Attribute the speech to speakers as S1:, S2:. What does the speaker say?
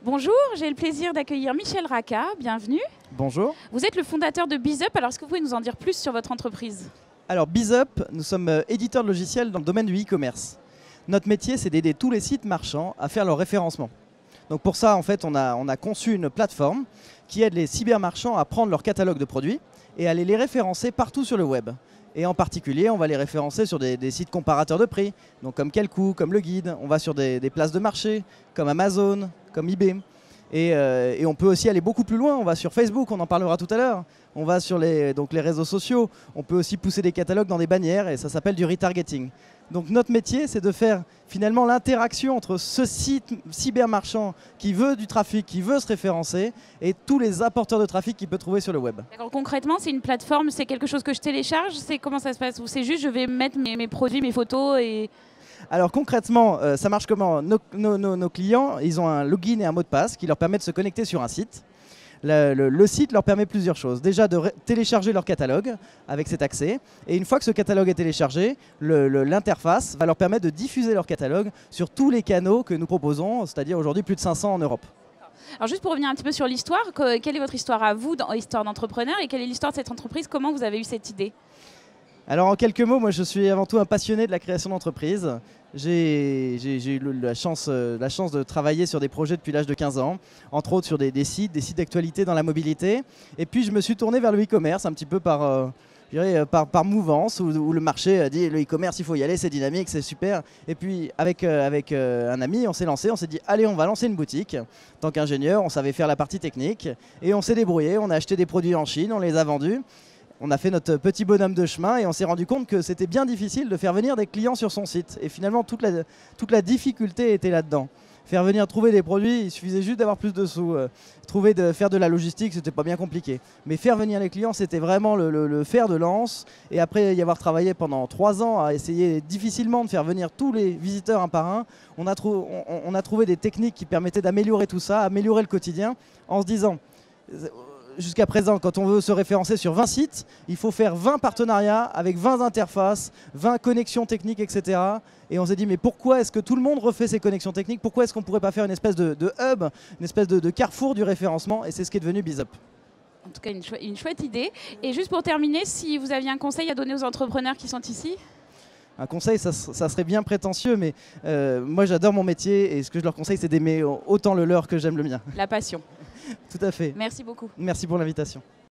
S1: Bonjour, j'ai le plaisir d'accueillir Michel Racah, bienvenue.
S2: Bonjour.
S1: Vous êtes le fondateur de BizUp, alors est-ce que vous pouvez nous en dire plus sur votre entreprise?
S2: Alors BizUp, nous sommes éditeurs de logiciels dans le domaine du e-commerce. Notre métier, c'est d'aider tous les sites marchands à faire leur référencement. Donc pour ça, en fait, on a conçu une plateforme qui aide les cybermarchands à prendre leur catalogue de produits et à aller les référencer partout sur le web. Et en particulier, on va les référencer sur des sites comparateurs de prix, donc comme Quel-Coup, comme Le Guide. On va sur des places de marché, comme Amazon, comme eBay. Et on peut aussi aller beaucoup plus loin. On va sur Facebook, on en parlera tout à l'heure. On va sur les réseaux sociaux. On peut aussi pousser des catalogues dans des bannières et ça s'appelle du retargeting. Donc notre métier, c'est de faire finalement l'interaction entre ce site cybermarchand qui veut du trafic, qui veut se référencer, et tous les apporteurs de trafic qu'il peut trouver sur le web.
S1: D'accord, concrètement, c'est une plateforme, c'est quelque chose que je télécharge, c'est comment ça se passe? Ou c'est juste je vais mettre mes produits, mes photos et...
S2: Alors concrètement, ça marche comment? Nos clients, ils ont un login et un mot de passe qui leur permet de se connecter sur un site. Le site leur permet plusieurs choses. Déjà de télécharger leur catalogue avec cet accès. Et une fois que ce catalogue est téléchargé, l'interface va leur permettre de diffuser leur catalogue sur tous les canaux que nous proposons, c'est-à-dire aujourd'hui plus de 500 en Europe.
S1: Alors juste pour revenir un petit peu sur l'histoire, quelle est votre histoire à vous, histoire d'entrepreneur, et quelle est l'histoire de cette entreprise? Comment vous avez eu cette idée?
S2: Alors en quelques mots, moi je suis avant tout un passionné de la création d'entreprise. J'ai eu la chance de travailler sur des projets depuis l'âge de 15 ans, entre autres sur des sites d'actualité dans la mobilité. Et puis je me suis tourné vers le e-commerce un petit peu par mouvance, où le marché a dit le e-commerce il faut y aller, c'est dynamique, c'est super. Et puis avec un ami on s'est lancé, on s'est dit allez on va lancer une boutique. En tant qu'ingénieur on savait faire la partie technique et on s'est débrouillé, on a acheté des produits en Chine, on les a vendus. On a fait notre petit bonhomme de chemin et on s'est rendu compte que c'était bien difficile de faire venir des clients sur son site. Et finalement, toute la difficulté était là-dedans. Trouver des produits, il suffisait juste d'avoir plus de sous. Faire de la logistique, c'était pas bien compliqué. Mais faire venir les clients, c'était vraiment le fer de lance. Et après y avoir travaillé pendant 3 ans à essayer difficilement de faire venir tous les visiteurs un par un, on a trouvé des techniques qui permettaient d'améliorer tout ça, améliorer le quotidien, en se disant... Jusqu'à présent, quand on veut se référencer sur 20 sites, il faut faire 20 partenariats avec 20 interfaces, 20 connexions techniques, etc. Et on s'est dit, mais pourquoi est-ce que tout le monde refait ces connexions techniques? Pourquoi est-ce qu'on ne pourrait pas faire une espèce de hub, une espèce de carrefour du référencement? Et c'est ce qui est devenu BizUp.
S1: En tout cas, une chouette idée. Et juste pour terminer, si vous aviez un conseil à donner aux entrepreneurs qui sont ici?
S2: Un conseil, ça serait bien prétentieux, mais moi j'adore mon métier et ce que je leur conseille, c'est d'aimer autant le leur que j'aime le mien.
S1: La passion.
S2: Tout à fait.
S1: Merci beaucoup.
S2: Merci pour l'invitation.